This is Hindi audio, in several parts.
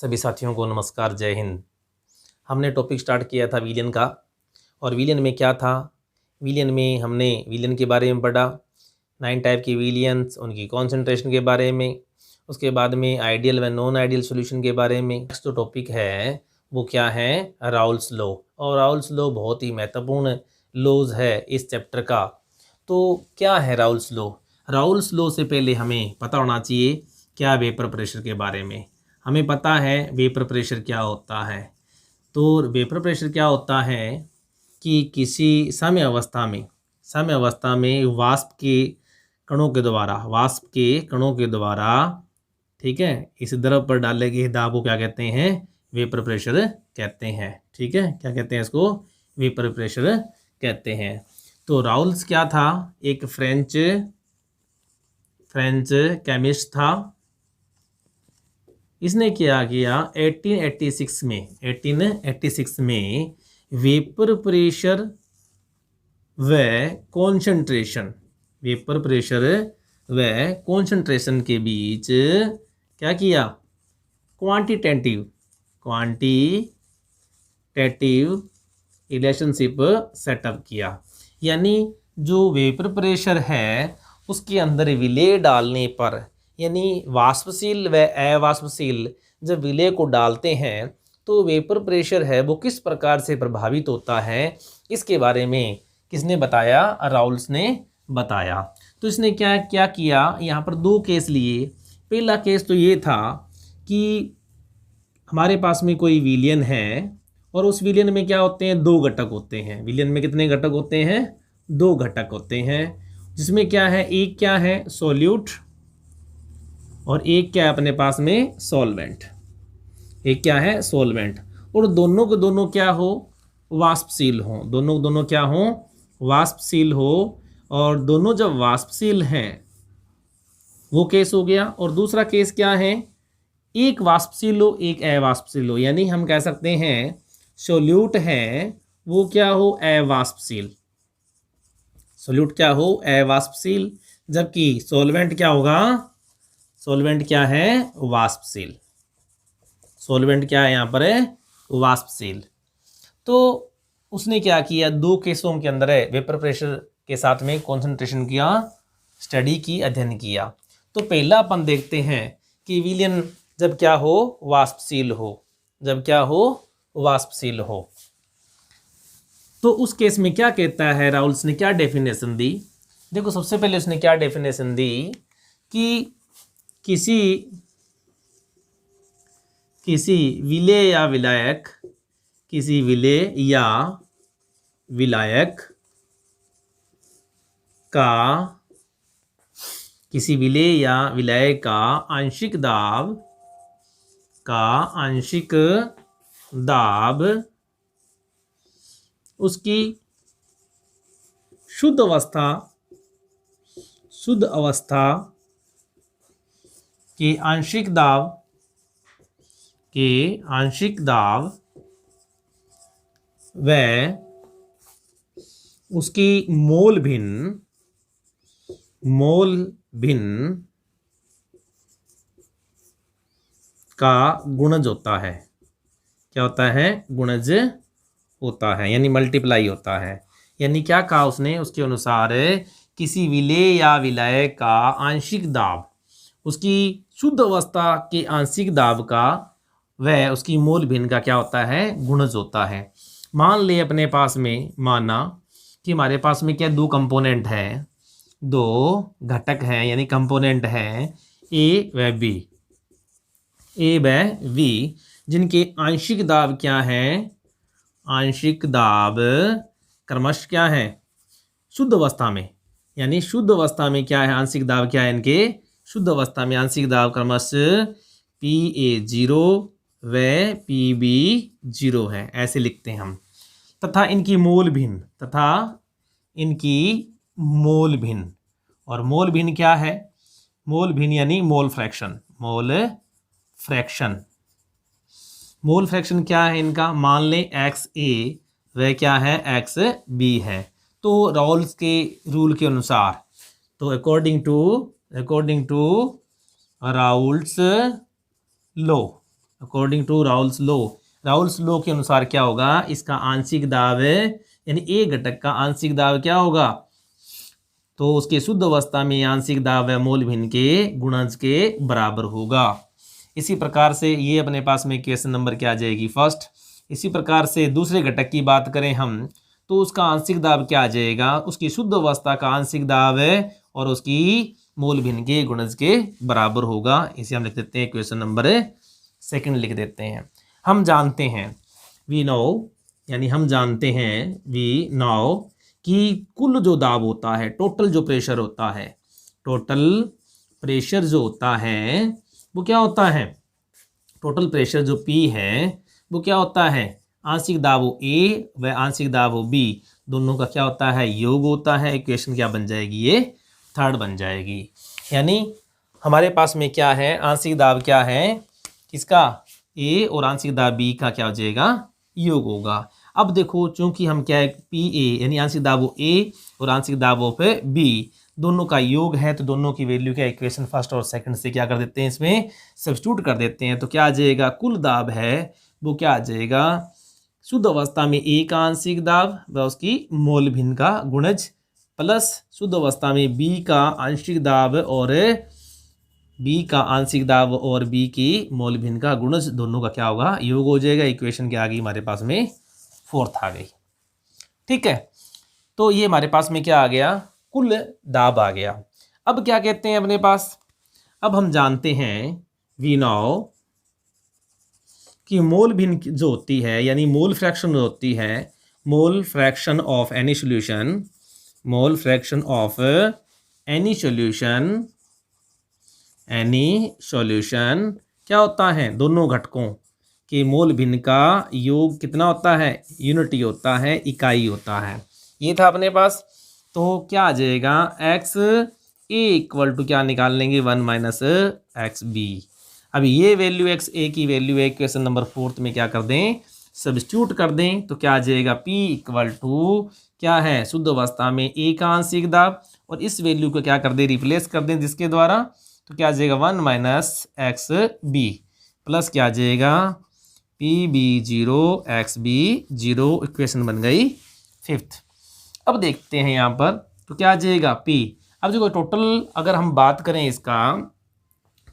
सभी साथियों को नमस्कार, जय हिंद। हमने टॉपिक स्टार्ट किया था विलियन का। और विलियन में क्या था, विलियन में हमने विलियन के बारे में पढ़ा, 9 टाइप के विलियंस, उनकी कॉन्सेंट्रेशन के बारे में। उसके बाद में आइडियल व नॉन आइडियल सॉल्यूशन के बारे में। नेक्स्ट जो टॉपिक है वो क्या है, राउल्स लॉ। और राउल्स लॉ बहुत ही महत्वपूर्ण लॉज है इस चैप्टर का। तो क्या है राउल्स लॉ? राउल्स लॉ से पहले हमें पता होना चाहिए क्या वेपर प्रेशर के बारे में। हमें पता है वेपर प्रेशर क्या होता है। तो वेपर प्रेशर क्या होता है कि किसी साम्य अवस्था में वाष्प के कणों के द्वारा ठीक है, इस द्रव पर डाले गए दाब को क्या कहते हैं, वेपर प्रेशर कहते हैं। ठीक है, क्या कहते हैं इसको, वेपर प्रेशर कहते हैं। तो राउल्स क्या था, एक फ्रेंच केमिस्ट था। इसने क्या किया 1886 में वेपर प्रेशर व कॉन्सेंट्रेशन के बीच क्या किया, क्वांटिटेटिव रिलेशनशिप सेटअप किया। यानी जो वेपर प्रेशर है उसके अंदर विलेय डालने पर, यानी वाष्पशील व अवाष्पशील जब विलेय को डालते हैं तो वेपर प्रेशर है वो किस प्रकार से प्रभावित होता है, इसके बारे में किसने बताया, राउल्स ने बताया। तो इसने क्या क्या किया, यहाँ पर 2 केस लिए। पहला केस तो ये था कि हमारे पास में कोई विलियन है और उस विलियन में क्या होते हैं, 2 घटक होते हैं। विलियन में कितने घटक होते हैं, 2 घटक होते हैं। जिसमें क्या है, एक क्या है सोल्यूट और एक क्या है अपने पास में सॉल्वेंट। एक क्या है सॉल्वेंट, और दोनों के दोनों क्या हो, वाष्पशील हो। दोनों क्या हो, वाष्पशील हो। और दोनों जब वाष्पशील हैं वो केस हो गया। और दूसरा केस क्या है, एक वाष्पशील हो एक अवाष्पशील हो। यानी हम कह सकते हैं सोल्यूट है वो क्या हो, अवाष्पशील। सोल्यूट क्या हो, अवाष्पशील। जबकि सॉल्वेंट क्या होगा, सॉल्वेंट क्या है, वाष्पशील। सॉल्वेंट क्या है यहाँ पर है, वाष्पशील। तो उसने क्या किया, 2 केसों के अंदर है वेपर प्रेशर के साथ में कॉन्सेंट्रेशन किया, स्टडी की, अध्ययन किया। तो पहला अपन देखते हैं कि विलियन जब क्या हो, वाष्पशील हो। जब क्या हो, वाष्पशील हो। तो उस केस में क्या कहता है, राउल्स ने क्या डेफिनेशन दी। देखो सबसे पहले उसने क्या डेफिनेशन दी कि किसी विलेय या विलायक किसी विलेय या विलायक का आंशिक दाब उसकी शुद्ध अवस्था के आंशिक दाब व उसकी मोल भिन्न का गुणज होता है। क्या होता है, गुणज होता है, यानी मल्टीप्लाई होता है। यानी क्या कहा उसने, उसके अनुसार किसी विलेय या विलायक का आंशिक दाब उसकी शुद्ध अवस्था के आंशिक दाब का वह उसकी मोल भिन्न का क्या होता है, गुणज होता है। मान ले अपने पास में, माना कि हमारे पास में क्या 2 कंपोनेंट है, 2 घटक हैं, यानी कंपोनेंट हैं ए व बी, जिनके आंशिक दाब क्या है, आंशिक दाब क्रमश क्या है, शुद्ध अवस्था में। यानी शुद्ध अवस्था में क्या है, आंशिक दाब क्या है इनके, शुद्ध अवस्था में आंशिक दाब क्रमश PA0 व PB0 है, ऐसे लिखते हैं हम। तथा इनकी मोल भिन्न, और मोल भिन्न क्या है, मोल भिन्न यानी मोल फ्रैक्शन क्या है इनका। मान ले XA वह क्या है, XB है। तो राउल्स के रूल के अनुसार, तो according to Raoult's law, according to Raoult's law के अनुसार क्या होगा, इसका आंशिक दाब यानी ए घटक का आंशिक दाब क्या होगा, तो उसके शुद्ध अवस्था में आंशिक दाब मोल भिन्न के गुणज के बराबर होगा। इसी प्रकार से ये अपने पास में क्वेश्चन नंबर क्या आ जाएगी, फर्स्ट। इसी प्रकार से दूसरे घटक की बात करें हम, तो उसका आंशिक दाब क्या आ जाएगा, उसकी शुद्ध अवस्था का आंशिक दाब और उसकी मोल भिन्न के गुणज के बराबर होगा। इसे हम लिख देते हैं क्वेश्चन नंबर सेकंड लिख देते हैं। हम जानते हैं वी नो, यानी हम जानते हैं वी नो कि कुल जो दाब होता है, टोटल जो प्रेशर होता है, टोटल प्रेशर जो होता है वो क्या होता है, टोटल प्रेशर जो P है वो क्या होता है, आंशिक दाब A व आंशिक दाब B दोनों का क्या होता है, योग होता है। इक्वेशन क्या बन जाएगी, ये थर्ड बन जाएगी। यानी हमारे पास में क्या है, आंशिक दाब क्या है इसका A और आंशिक दाब B का क्या हो जाएगा, योग होगा। अब देखो चूंकि हम क्या है PA यानी आंशिक दाब A और आंशिक दाब B दोनों का योग है, तो दोनों की वैल्यू क्या, इक्वेशन फर्स्ट और सेकंड से क्या कर देते हैं, इसमें सब्स्टिट्यूट कर देते हैं। तो क्या आ जाएगा, कुल दाब है वो क्या आ जाएगा, शुद्ध अवस्था में A का आंशिक दाब व उसकी मोल भिन्न का गुणज प्लस शुद्ध अवस्था में B का आंशिक दाब और B का आंशिक दाब और B की मोल भिन्न का गुणज, दोनों का क्या होगा, योग हो जाएगा। इक्वेशन क्या आ गई हमारे पास में, फोर्थ आ गई। ठीक है, तो ये हमारे पास में क्या आ गया, कुल दाब आ गया। अब क्या कहते हैं अपने पास, अब हम जानते हैं वी नो कि मोल भिन्न जो होती है यानी मोल फ्रैक्शन जो होती है, mole fraction of any solution, mole fraction of any solution, any solution क्या होता है, दोनों घटकों के मोल भिन्न का योग कितना होता है, यूनिटी होता है, इकाई होता है। ये था अपने पास। तो क्या आ जाएगा, एक्स ए इक्वल टू क्या निकाल लेंगे, 1 माइनस एक्स बी। अब ये वैल्यू एक्स ए की वैल्यू है क्वेश्चन नंबर फोर्थ में क्या कर दें, सब्स्टिट्यूट कर दें। तो क्या आ जाएगा, P इक्वल टू क्या है, शुद्ध अवस्था में A का आंशिक दाब और इस वैल्यू को क्या कर दें, रिप्लेस कर दें जिसके द्वारा। तो क्या आ जाएगा 1 माइनस एक्स बी प्लस क्या आ जाएगा PB0 XB0। इक्वेशन बन गई फिफ्थ। अब देखते हैं यहाँ पर, तो क्या आ जाएगा P। अब देखो टोटल अगर हम बात करें इसका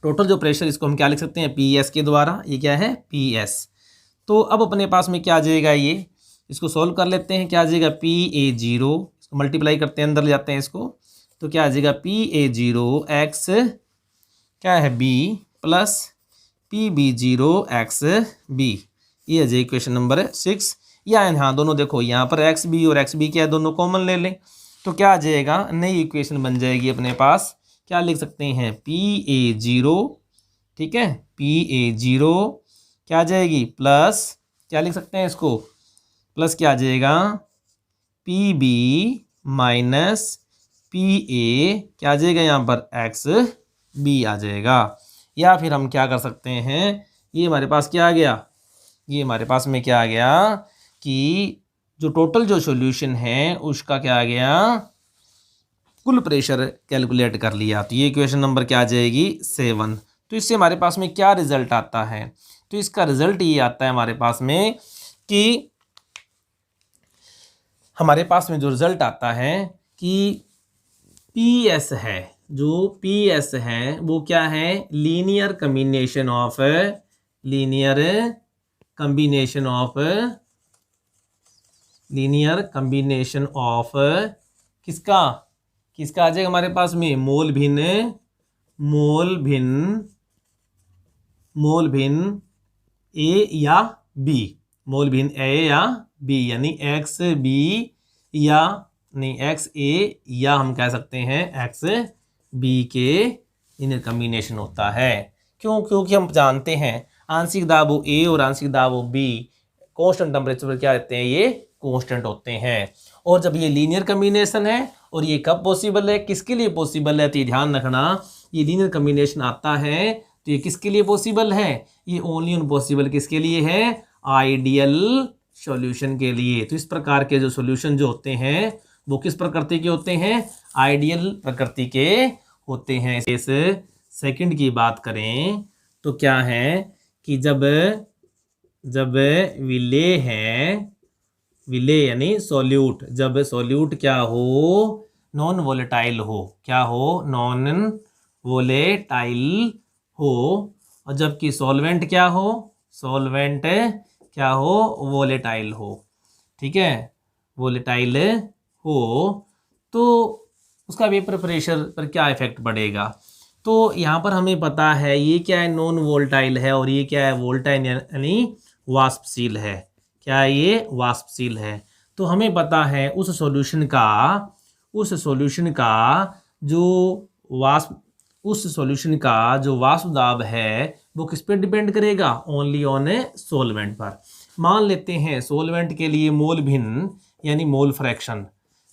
टोटल जो प्रेशर, इसको हम क्या लिख सकते हैं, PS के द्वारा। ये क्या है, PS। तो अब अपने पास में क्या आ जाएगा, ये इसको सॉल्व कर लेते हैं। क्या आ जाएगा PA0, इसको मल्टीप्लाई करते हैं, अंदर ले जाते हैं इसको। तो क्या आ जाएगा PA0 x क्या है B प्लस PB0 XB। ये है इक्वेशन नंबर 6। या हाँ दोनों देखो यहाँ पर XB और XB क्या है, दोनों कॉमन ले लें। तो क्या आ जाएगा, नई इक्वेशन बन जाएगी अपने पास। क्या लिख सकते हैं, PA0, ठीक है, PA0 क्या आ जाएगी प्लस क्या लिख सकते हैं इसको, प्लस क्या आ जाएगा PB माइनस PA क्या आ जाएगा यहाँ पर XB आ जाएगा। या फिर हम क्या कर सकते हैं, ये हमारे पास क्या आ गया, ये हमारे पास में क्या आ गया कि जो टोटल जो सॉल्यूशन है उसका क्या आ गया, कुल प्रेशर कैलकुलेट कर लिया। तो ये इक्वेशन नंबर क्या आ जाएगी 7। तो इससे हमारे पास में क्या रिजल्ट आता है, तो इसका रिजल्ट ये आता है हमारे पास में कि हमारे पास में जो रिजल्ट आता है कि PS है, जो PS है वो क्या है, लीनियर कम्बिनेशन ऑफ किसका आ जाएगा हमारे पास में, मोल भिन्न A या B, मोल भिन्न A या B, यानी XB या नहीं XA या हम कह सकते हैं XB के लीनियर कम्बिनेशन होता है। क्योंकि हम जानते हैं आंशिक दाब A और आंशिक दाब B कांस्टेंट टेम्परेचर पर क्या रहते हैं, ये कांस्टेंट होते हैं। और जब ये लीनियर कम्बिनेशन है, और ये कब पॉसिबल है, किसके लिए पॉसिबल है, तो ये ध्यान रखना, ये लीनियर कम्बिनेशन आता है तो ये किसके लिए पॉसिबल है, ये ओनली ऑन पॉसिबल किसके लिए है, आइडियल सॉल्यूशन के लिए। तो इस प्रकार के जो सॉल्यूशन जो होते हैं वो किस प्रकृति के होते हैं, आइडियल प्रकृति के होते हैं। इस सेकंड की बात करें तो क्या है कि जब विलेय है, विलेय यानी सॉल्यूट, जब सॉल्यूट क्या हो, नॉन वोलेटाइल हो, क्या हो, नॉन वोलेटाइल हो, और जबकि सॉल्वेंट क्या हो, सॉल्वेंट क्या हो, वोलेटाइल हो। ठीक है, वोलेटाइल हो तो उसका वेपर प्रेशर पर क्या इफेक्ट पड़ेगा। तो यहाँ पर हमें पता है ये क्या है, नॉन वोलेटाइल है, और ये क्या है, वोलेटाइल यानी वाष्पशील है। क्या है ये, वाष्पशील है। तो हमें पता है उस सॉल्यूशन का जो वाष्प दाब है वो किस पे डिपेंड करेगा, ओनली ऑन ए सोलवेंट पर। मान लेते हैं सोलवेंट के लिए मोल भिन्न यानी मोल फ्रैक्शन,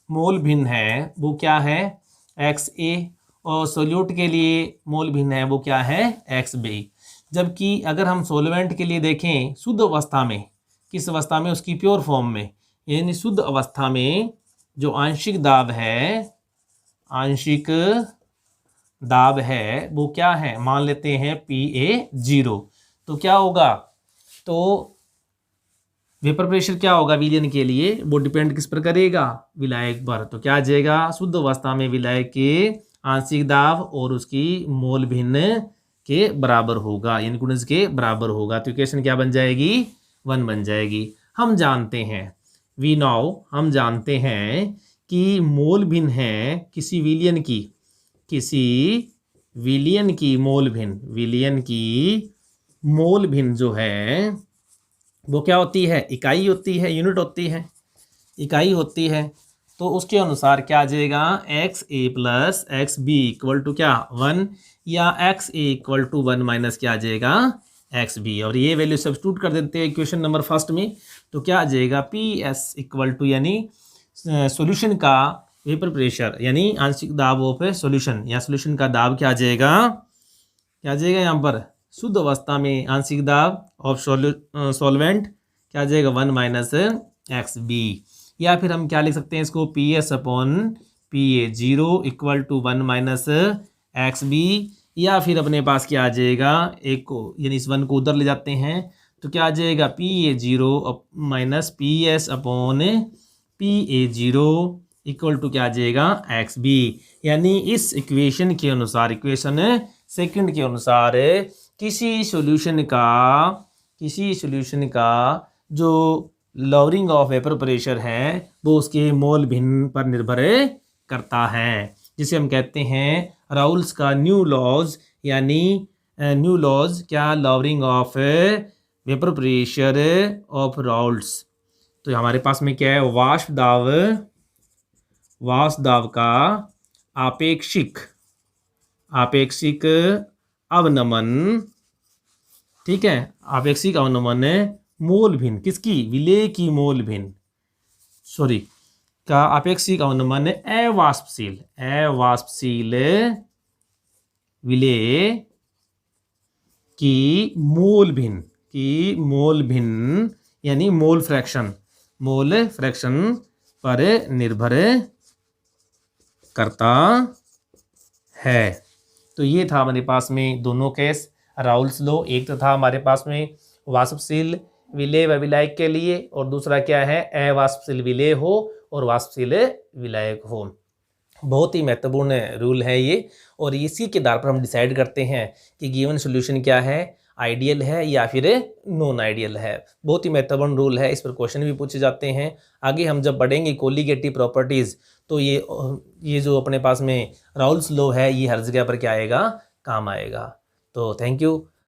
मोल भिन्न है वो क्या है, XA, और सोल्यूट के लिए मोल भिन्न है वो क्या है, XB। जबकि अगर हम सोलवेंट के लिए देखें शुद्ध अवस्था में, किस अवस्था में, उसकी प्योर फॉर्म में, यानी शुद्ध अवस्था में जो आंशिक दाब है वो क्या है, मान लेते हैं PA0। तो क्या होगा, तो वेपर प्रेशर क्या होगा विलयन के लिए, वो डिपेंड किस पर करेगा, विलायक पर। तो क्या आ जाएगा, शुद्ध अवस्था में विलायक के आंशिक दाब और उसकी मोल भिन्न के बराबर होगा, यानी गुणज के बराबर होगा। तो इक्वेशन क्या बन जाएगी, 1 बन जाएगी। हम जानते हैं, हम जानते हैं कि मोल भिन्न है किसी विलयन की मोल भिन्न जो है वो क्या होती है, इकाई होती है, यूनिट होती है, इकाई होती है। तो उसके अनुसार क्या आ जाएगा, XA plus XB equal to क्या, 1, या XA इक्वल टू 1 माइनस क्या आ जाएगा, XB। और ये वैल्यू सब्स्टिट्यूट कर देते हैं इक्वेशन नंबर फर्स्ट में। तो क्या आ जाएगा, PS इक्वल टू यानी सॉल्यूशन का वेपर प्रेशर यानी आंशिक दाब ऑफ सॉल्यूशन, या सॉल्यूशन का दाब क्या आ जाएगा, यहाँ पर शुद्ध अवस्था में आंशिक दाब ऑफ सॉल्वेंट क्या आ जाएगा, 1 माइनस XB। या फिर हम क्या लिख सकते हैं इसको, PS upon PA0 equal to 1 minus XB। या फिर अपने पास क्या आ जाएगा, एक को यानी इस 1 को उधर ले जाते हैं तो क्या आ जाएगा, PA0 minus PS upon PA0 equal to क्या आ जाएगा, XB। यानी इस इक्वेशन के अनुसार, इक्वेशन सेकंड के अनुसार किसी सॉल्यूशन का जो लॉवरिंग ऑफ वेपर प्रेशर है वो उसके मोल भिन्न पर निर्भर करता है, जिसे हम कहते हैं राउल्स का न्यू लॉज, यानी न्यू लॉज क्या, lowering of vapour pressure of Raoul's. तो हमारे पास में क्या है, वाष्प दाब का आपेक्षिक अवनमन। ठीक है, आपेक्षिक अवनमन मोल भिन्न किसकी, विलेय की मोल भिन्न का आपेक्षिक अवनमन अवाष्पशील विलेय की मोल भिन्न यानी मोल फ्रैक्शन पर निर्भर करता है। तो ये था हमारे पास में दोनों केस, राउल्स लॉ एक तो था हमारे पास में वाष्पशील विलेय व विलायक के लिए, और दूसरा क्या है, अवाष्पशील विलेय हो और वाष्पशील विलायक हो। बहुत ही महत्वपूर्ण रूल है ये, और इसी के आधार पर हम डिसाइड करते हैं कि गिवन सॉल्यूशन क्या है, आइडियल है या फिर नॉन आइडियल है। बहुत ही महत्वपूर्ण रूल है, इस पर क्वेश्चन भी पूछे जाते हैं। आगे हम जब पढ़ेंगे कोलिगेटिव प्रॉपर्टीज़ तो ये जो अपने पास में राउल्स लॉ है ये हर जगह पर क्या आएगा, काम आएगा। तो थैंक यू।